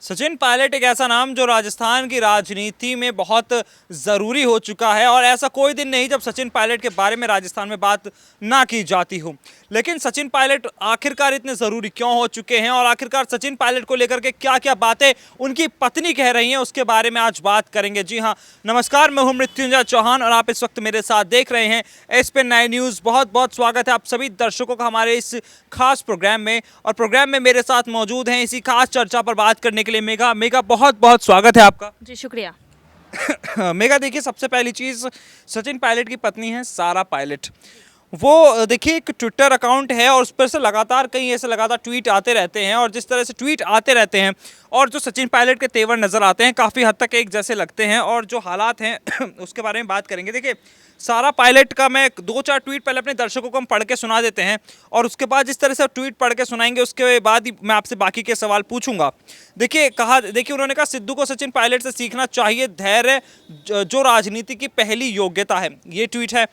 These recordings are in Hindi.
सचिन पायलट एक ऐसा नाम जो राजस्थान की राजनीति में बहुत ज़रूरी हो चुका है और ऐसा कोई दिन नहीं जब सचिन पायलट के बारे में राजस्थान में बात ना की जाती हो। लेकिन सचिन पायलट आखिरकार इतने ज़रूरी क्यों हो चुके हैं और आखिरकार सचिन पायलट को लेकर के क्या क्या बातें उनकी पत्नी कह रही हैं उसके बारे में आज बात करेंगे। जी हाँ, नमस्कार, मैं हूँ मृत्युंजय चौहान और आप इस वक्त मेरे साथ देख रहे हैं एस पे 9 न्यूज़। बहुत बहुत स्वागत है आप सभी दर्शकों का हमारे इस खास प्रोग्राम में। और प्रोग्राम में मेरे साथ मौजूद हैं इसी खास चर्चा पर बात करने के लिए मेगा। मेगा, बहुत बहुत स्वागत है आपका। जी शुक्रिया। मेगा, देखिए, सबसे पहली चीज़, सचिन पायलट की पत्नी है सारा पायलट। वो देखिए एक ट्विटर अकाउंट है और उस पर से लगातार कई ऐसे लगातार ट्वीट आते रहते हैं और जिस तरह से ट्वीट आते रहते हैं और जो सचिन पायलट के तेवर नज़र आते हैं काफ़ी हद तक एक जैसे लगते हैं और जो हालात हैं उसके बारे में बात करेंगे। देखिए, सारा पायलट का मैं 2-4 ट्वीट पहले अपने दर्शकों को हम पढ़ के सुना देते हैं और उसके बाद जिस तरह से ट्वीट पढ़ के सुनाएंगे उसके बाद ही मैं आपसे बाकी के सवाल पूछूंगा। देखिए उन्होंने कहा, सिद्धू को सचिन पायलट से सीखना चाहिए धैर्य जो राजनीति की पहली योग्यता है। ये ट्वीट है।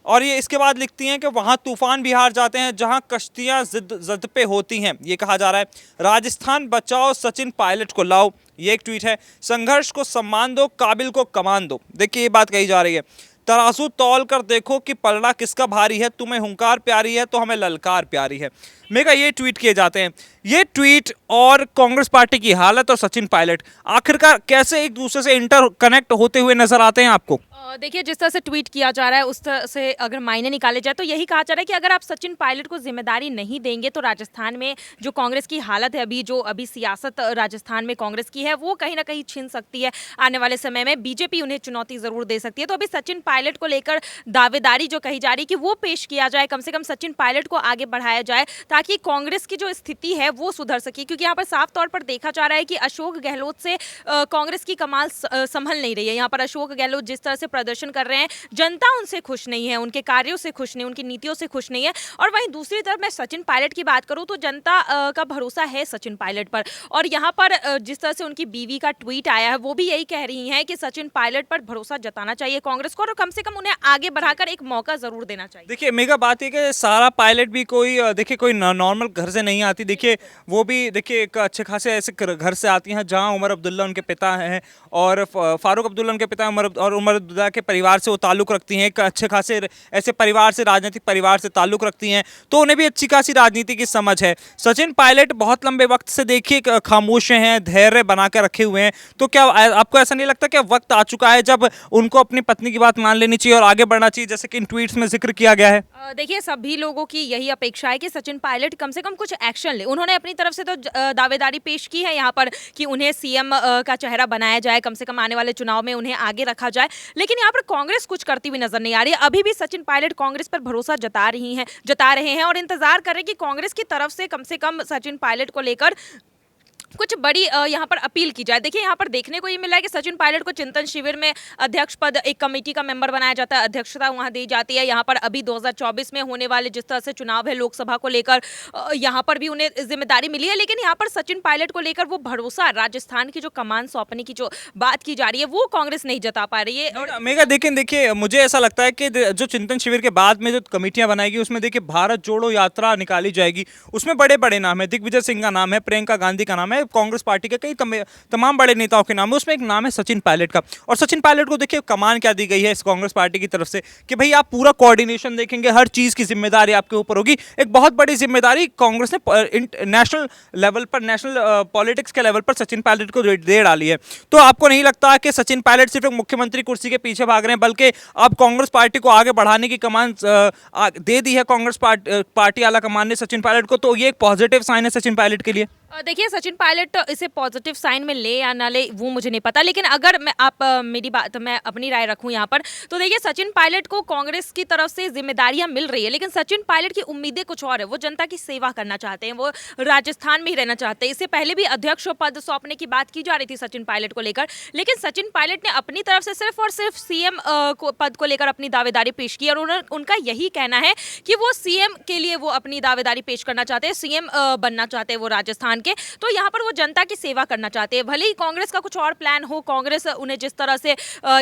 और ये इसके बाद लिखती हैं कि वहाँ तूफान बिहार जाते हैं जहाँ कश्तियाँ जिद पे होती हैं, ये कहा जा रहा है। राजस्थान बचाओ, सचिन पायलट को लाओ, ये एक ट्वीट है। संघर्ष को सम्मान दो, काबिल को कमान दो, देखिए ये बात कही जा रही है। तराजू तौल कर देखो कि पलड़ा किसका भारी है, तुम्हें हुंकार प्यारी है तो हमें ललकार प्यारी है। मेगा, ये ट्वीट किए जाते हैं। ये ट्वीट और कांग्रेस पार्टी की हालत और सचिन पायलट आखिरकार कैसे एक दूसरे से इंटर कनेक्ट होते हुए नजर आते हैं आपको? देखिए, जिस तरह से ट्वीट किया जा रहा है उस तरह से अगर मायने निकाले जाए तो यही कहा जा रहा है कि अगर आप सचिन पायलट को जिम्मेदारी नहीं देंगे तो राजस्थान में जो कांग्रेस की हालत है, अभी सियासत राजस्थान में कांग्रेस की है वो कहीं ना कहीं छिन सकती है। आने वाले समय में बीजेपी उन्हें चुनौती जरूर दे सकती है। तो अभी सचिन पायलट को लेकर दावेदारी जो कही जा रही है कि वो पेश किया जाए, कम से कम सचिन पायलट को आगे बढ़ाया जाए ताकि कांग्रेस की जो स्थिति है वो सुधर सके। क्योंकि यहाँ पर साफ तौर पर देखा जा रहा है कि अशोक गहलोत से कांग्रेस की कमाल संभल नहीं रही है। यहाँ पर अशोक गहलोत जिस तरह से प्रदर्शन कर रहे हैं, जनता उनसे खुश नहीं है, उनके कार्यों से खुश नहीं, उनकी नीतियों से खुश नहीं है। और वहीं दूसरी तरफ मैं सचिन पायलट की बात करूं तो जनता का भरोसा है सचिन पायलट पर। और यहाँ पर जिस तरह से उनकी बीवी का ट्वीट आया है वो भी यही कह रही हैं कि सचिन पायलट पर भरोसा जताना चाहिए कांग्रेस को और कम से कम उन्हें आगे बढ़ाकर एक मौका जरूर देना चाहिए। देखिए मेगा, बात है कि सारा पायलट भी कोई नॉर्मल घर से नहीं आती। देखिए वो भी देखिए एक अच्छे खासे ऐसे घर से आती हैं जहां उमर अब्दुल्ला उनके पिता हैं और फारूक अब्दुल्ला उनके पिता उमर अब्दुल्ला के परिवार से वो ताल्लुक़ रखती हैं। एक अच्छे खासे ऐसे परिवार से, राजनीतिक परिवार से ताल्लुक़ रखती हैं, तो उन्हें भी अच्छी खासी राजनीति की समझ है। सचिन पायलट बहुत लंबे वक्त से देखिए खामोश हैं, धैर्य बना कर रखे हुए हैं। तो क्या आपको ऐसा नहीं लगता कि वक्त आ चुका है जब उनको अपनी पत्नी की बात मान लेनी चाहिए और आगे बढ़ना चाहिए, जैसे कि इन ट्वीट्स में जिक्र किया गया है? देखिए, सभी लोगों की यही अपेक्षा है कि सचिन पायलट कम से कम कुछ एक्शन ले। उन्होंने अपनी तरफ से तो दावेदारी पेश की है यहाँ पर कि उन्हें सीएम का चेहरा बनाया जाए, कम से कम आने वाले चुनाव में उन्हें आगे रखा जाए। लेकिन यहाँ पर कांग्रेस कुछ करती हुई नजर नहीं आ रही है। अभी भी सचिन पायलट कांग्रेस पर भरोसा जता रहे हैं और इंतजार कर रहे हैं कि कांग्रेस की तरफ से कम सचिन पायलट को लेकर कुछ बड़ी यहाँ पर अपील की जाए। देखिए, यहाँ पर देखने को ये मिला है कि सचिन पायलट को चिंतन शिविर में अध्यक्ष पद, एक कमेटी का मेंबर बनाया जाता है, अध्यक्षता वहाँ दी जाती है। यहाँ पर अभी 2024 में होने वाले जिस तरह से चुनाव है लोकसभा को लेकर, यहाँ पर भी उन्हें जिम्मेदारी मिली है। लेकिन यहाँ पर सचिन पायलट को लेकर वो भरोसा, राजस्थान की जो कमान सौंपने की जो बात की जा रही है वो कांग्रेस नहीं जता पा रही है। और मेगा, देखिए मुझे ऐसा लगता है कि जो चिंतन शिविर के बाद में जो कमेटियां बनाएगी उसमें देखिए भारत जोड़ो यात्रा निकाली जाएगी। उसमें बड़े बड़े नाम है, दिग्विजय सिंह का नाम है, प्रियंका गांधी का नाम है, कांग्रेस पार्टी के कई तमाम बड़े नेताओं के नाम है। उसमें एक नाम है सचिन पायलट का। और सचिन पायलट को देखिए कमान क्या दी गई है इस कांग्रेस पार्टी की तरफ से कि भाई आप पूरा कोऑर्डिनेशन देखेंगे, हर चीज की जिम्मेदारी आपके ऊपर होगी। एक बहुत बड़ी जिम्मेदारी कांग्रेस ने नेशनल लेवल पर, नेशनल पॉलिटिक्स के लेवल पर सचिन पायलट को दे डाली है। तो आपको नहीं लगता कि सचिन पायलट सिर्फ एक मुख्यमंत्री कुर्सी के पीछे भाग रहे हैं, बल्कि अब कांग्रेस पार्टी को आगे बढ़ाने की कमान दे दी है कांग्रेस पार्टी आला कमान ने सचिन पायलट को? तो ये एक पॉजिटिव साइन है सचिन पायलट के लिए। देखिए, सचिन पायलट इसे पॉजिटिव साइन में ले या ना ले वो मुझे नहीं पता। लेकिन अगर मैं अपनी राय रखूं यहाँ पर, तो देखिए सचिन पायलट को कांग्रेस की तरफ से जिम्मेदारियां मिल रही है, लेकिन सचिन पायलट की उम्मीदें कुछ और है। वो जनता की सेवा करना चाहते हैं, वो राजस्थान में ही रहना चाहते हैं। इससे पहले भी अध्यक्ष पद सौंपने की बात की जा रही थी सचिन पायलट को लेकर, लेकिन सचिन पायलट ने अपनी तरफ से सिर्फ और सिर्फ सीएम पद को लेकर अपनी दावेदारी पेश की और उनका यही कहना है कि वो सीएम के लिए वो अपनी दावेदारी पेश करना चाहते हैं, सीएम बनना चाहते हैं वो राजस्थान के, तो यहाँ पर वो जनता की सेवा करना चाहते हैं। भले ही कांग्रेस का कुछ और प्लान हो, कांग्रेस उन्हें जिस तरह से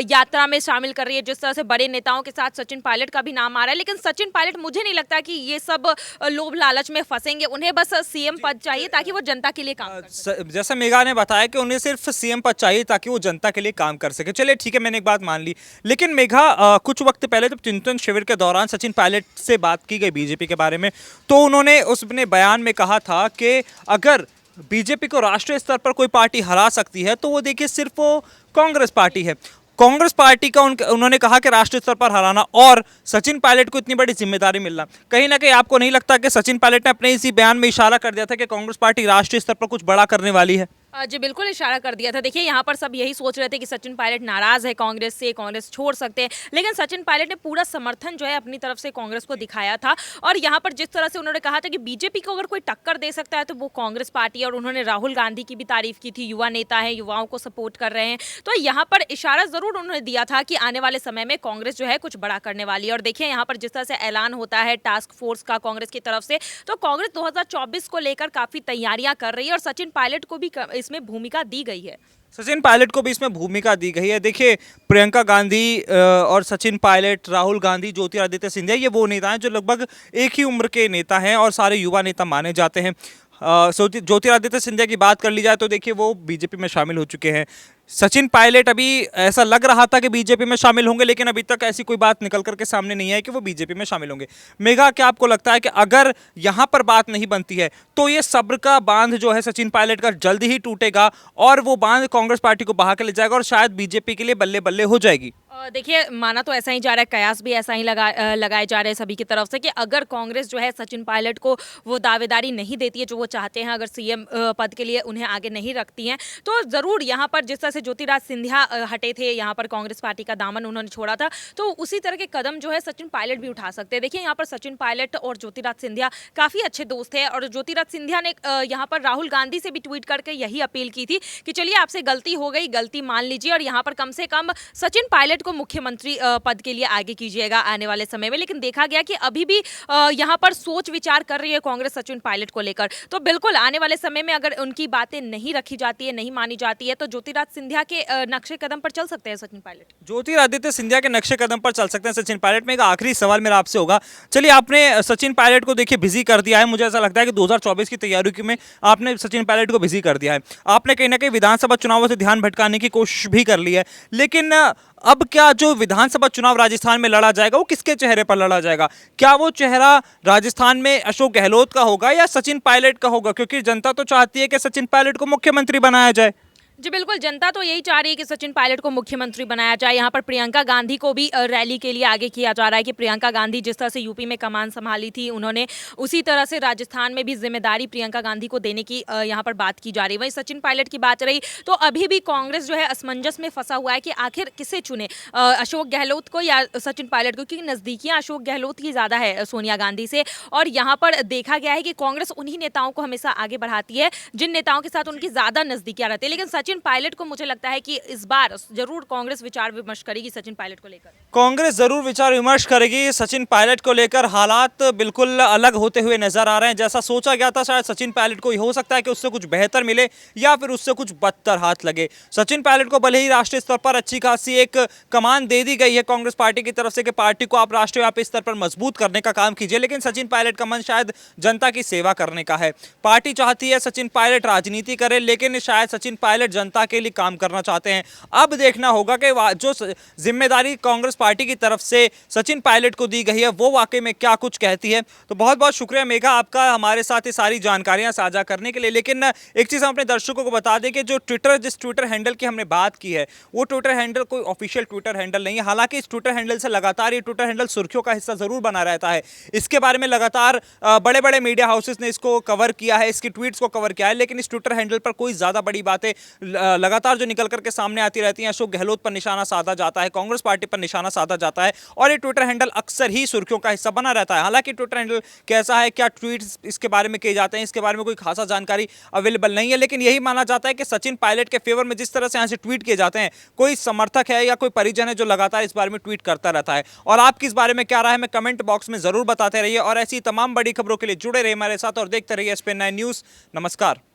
यात्रा में शामिल कर रही है, जिस तरह से बड़े नेताओं के साथ सचिन पायलट का भी नाम आ रहा है, लेकिन सचिन पायलट मुझे नहीं लगता कि ये सब लोभ लालच में फंसेंगे। उन्हें बस सीएम पद चाहिए ताकि वो जनता के लिए काम कर सके। जैसा मेघा ने बताया कि उन्हें सिर्फ सीएम पद चाहिए ताकि वो जनता के लिए काम कर सके। चलिए ठीक है, मैंने एक बात मान ली। लेकिन मेघा, कुछ वक्त पहले जब चिंतन शिविर के दौरान सचिन पायलट से बात की गई बीजेपी के बारे में, तो उन्होंने उसने बयान में कहा था कि अगर बीजेपी को राष्ट्रीय स्तर पर कोई पार्टी हरा सकती है तो वो देखिए सिर्फ वो कांग्रेस पार्टी है। कांग्रेस पार्टी का उन्होंने कहा कि राष्ट्रीय स्तर पर हराना और सचिन पायलट को इतनी बड़ी जिम्मेदारी मिलना, कहीं ना कहीं आपको नहीं लगता कि सचिन पायलट ने अपने इसी बयान में इशारा कर दिया था कि कांग्रेस पार्टी राष्ट्रीय स्तर पर कुछ बड़ा करने वाली है? जी बिल्कुल इशारा कर दिया था। देखिए यहाँ पर सब यही सोच रहे थे कि सचिन पायलट नाराज है कांग्रेस से, कांग्रेस छोड़ सकते हैं, लेकिन सचिन पायलट ने पूरा समर्थन जो है अपनी तरफ से कांग्रेस को दिखाया था। और यहाँ पर जिस तरह से उन्होंने कहा था कि बीजेपी को अगर कोई टक्कर दे सकता है तो वो कांग्रेस पार्टी है, और उन्होंने राहुल गांधी की भी तारीफ की थी, युवा नेता है, युवाओं को सपोर्ट कर रहे हैं। तो यहाँ पर इशारा जरूर उन्होंने दिया था कि आने वाले समय में कांग्रेस जो है कुछ बड़ा करने वाली है। और देखिए यहाँ पर जिस तरह से ऐलान होता है टास्क फोर्स का कांग्रेस की तरफ से, तो कांग्रेस 2024 को लेकर काफी तैयारियां कर रही है और सचिन पायलट को भी इसमें भूमिका दी गई है। सचिन पायलट को भी इसमें भूमिका दी गई है। देखिए, प्रियंका गांधी और सचिन पायलट, राहुल गांधी, ज्योतिरादित्य सिंधिया, ये वो नेता हैं जो लगभग एक ही उम्र के नेता हैं और सारे युवा नेता माने जाते हैं। ज्योतिरादित्य सिंधिया की बात कर ली जाए तो देखिए वो बीजेपी में शामिल हो चुके हैं। सचिन पायलट अभी ऐसा लग रहा था कि बीजेपी में शामिल होंगे, लेकिन अभी तक ऐसी कोई बात निकल करके सामने नहीं आई कि वो बीजेपी में शामिल होंगे। मेघा, क्या आपको लगता है कि अगर यहाँ पर बात नहीं बनती है तो ये सब्र का बांध जो है सचिन पायलट का जल्दी ही टूटेगा और वो बांध कांग्रेस पार्टी को बहा के ले जाएगा और शायद बीजेपी के लिए बल्ले बल्ले हो जाएगी? देखिए माना तो ऐसा ही जा रहा है, कयास भी ऐसा ही लगाए जा रहे हैं सभी की तरफ से कि अगर कांग्रेस जो है सचिन पायलट को वो दावेदारी नहीं देती है जो वो चाहते हैं, अगर सीएम पद के लिए उन्हें आगे नहीं रखती हैं, तो ज़रूर यहाँ पर जिस तरह से ज्योतिरादित्य सिंधिया हटे थे, यहाँ पर कांग्रेस पार्टी का दामन उन्होंने छोड़ा था, तो उसी तरह के कदम जो है सचिन पायलट भी उठा सकते हैं। देखिए यहाँ पर सचिन पायलट और ज्योतिरादित्य सिंधिया काफ़ी अच्छे दोस्त हैं और ज्योतिरादित्य सिंधिया ने यहाँ पर राहुल गांधी से भी ट्वीट करके यही अपील की थी कि चलिए आपसे गलती हो गई, गलती मान लीजिए और यहाँ पर कम से कम सचिन पायलट को मुख्यमंत्री पद के लिए आगे कीजिएगा आने वाले समय में। लेकिन देखा गया कि अभी भी यहाँ पर सोच विचार कर रही है कांग्रेस सचिन पायलट को लेकर। तो बिल्कुल आने वाले समय में अगर उनकी बातें नहीं रखी जाती है, नहीं मानी जाती है, तो ज्योतिरादित्य सिंधिया के नक्शे कदम पर चल सकते हैं सचिन पायलट। ज्योतिरादित्य सिंधिया के नक्शे कदम पर चल सकते हैं सचिन पायलट। में एक आखिरी सवाल मेरा आपसे होगा। चलिए, आपने सचिन पायलट को देखिए बिजी कर दिया है, मुझे ऐसा लगता है कि 2024 की तैयारी में आपने सचिन पायलट को बिजी कर दिया है। आपने कहीं ना कहीं विधानसभा चुनावों से ध्यान भटकाने की कोशिश भी कर ली है, लेकिन अब क्या जो विधानसभा चुनाव राजस्थान में लड़ा जाएगा वो किसके चेहरे पर लड़ा जाएगा? क्या वो चेहरा राजस्थान में अशोक गहलोत का होगा या सचिन पायलट का होगा? क्योंकि जनता तो चाहती है कि सचिन पायलट को मुख्यमंत्री बनाया जाए। जी बिल्कुल, जनता तो यही चाह रही है कि सचिन पायलट को मुख्यमंत्री बनाया जाए। यहाँ पर प्रियंका गांधी को भी रैली के लिए आगे किया जा रहा है कि प्रियंका गांधी जिस तरह से यूपी में कमान संभाली थी, उन्होंने उसी तरह से राजस्थान में भी जिम्मेदारी प्रियंका गांधी को देने की यहाँ पर बात की जा रही है। वहीं सचिन पायलट की बात रही तो अभी भी कांग्रेस जो है असमंजस में फंसा हुआ है कि आखिर किसे चुने, अशोक गहलोत को या सचिन पायलट को, क्योंकि नज़दीकियाँ अशोक गहलोत की ज़्यादा है सोनिया गांधी से। और यहाँ पर देखा गया है कि कांग्रेस उन्हीं नेताओं को हमेशा आगे बढ़ाती है जिन नेताओं के साथ उनकी ज़्यादा नज़दीकियाँ रहती है। लेकिन सचिन पायलट को मुझे लगता है कि इस बार जरूर कांग्रेस विचार विमर्श करेगी सचिन पायलट को लेकर। कांग्रेस जरूर विचार विमर्श करेगी सचिन पायलट को लेकर। हालात बिल्कुल अलग होते हुए नजर आ रहे हैं। जैसा सोचा गया था शायद सचिन पायलट को हो सकता है कि उससे कुछ बेहतर मिले या फिर उससे कुछ बदतर हाथ लगे। सचिन पायलट को भले ही राष्ट्रीय स्तर पर अच्छी खासी एक कमान दे दी गई है कांग्रेस पार्टी की तरफ से कि पार्टी को आप राष्ट्रव्यापी स्तर पर मजबूत करने का काम कीजिए, लेकिन सचिन पायलट का मन शायद जनता की सेवा करने का है। पार्टी चाहती है सचिन पायलट राजनीति करे, लेकिन शायद सचिन पायलट जनता के लिए काम करना चाहते हैं। अब देखना होगा कि जो जिम्मेदारी कांग्रेस पार्टी की तरफ से सचिन पायलट को दी गई है वो वाकई में क्या कुछ कहती है। तो बहुत बहुत शुक्रिया मेघा आपका हमारे साथ ये सारी जानकारियां साझा करने के लिए। लेकिन एक चीज़ हम अपने दर्शकों को बता दें कि जो जिस ट्विटर हैंडल की हमने बात की है वो ट्विटर हैंडल कोई ऑफिशियल ट्विटर हैंडल नहीं है। हालांकि इस ट्विटर हैंडल से लगातार ये ट्विटर हैंडल सुर्खियों का हिस्सा जरूर बना रहता है। इसके बारे में लगातार बड़े बड़े मीडिया हाउसेस ने इसको कवर किया है, इसकी ट्वीट्स को कवर किया है, लेकिन इस ट्विटर हैंडल पर कोई ज़्यादा बड़ी बातें लगातार जो निकल करके सामने आती रहती हैं। अशोक गहलोत पर निशाना साधा जाता है, कांग्रेस पार्टी पर निशाना साधा जाता है और ये ट्विटर हैंडल अक्सर ही सुर्खियों का हिस्सा बना रहता है। हालांकि ट्विटर हैंडल कैसा है, क्या ट्वीट्स इसके बारे में किए जाते हैं, इसके बारे में कोई खासा जानकारी अवेलेबल नहीं है, लेकिन यही माना जाता है कि सचिन पायलट के फेवर में जिस तरह से यहाँ से ट्वीट किए जाते हैं, कोई समर्थक है या कोई परिजन है जो लगातार इस बारे में ट्वीट करता रहता है। और आपकी इस बारे में क्या राय है, हमें कमेंट बॉक्स में जरूर बताते रहिए और ऐसी तमाम बड़ी खबरों के लिए जुड़े रहिए हमारे साथ और देखते रहिए SPN9 न्यूज़। नमस्कार।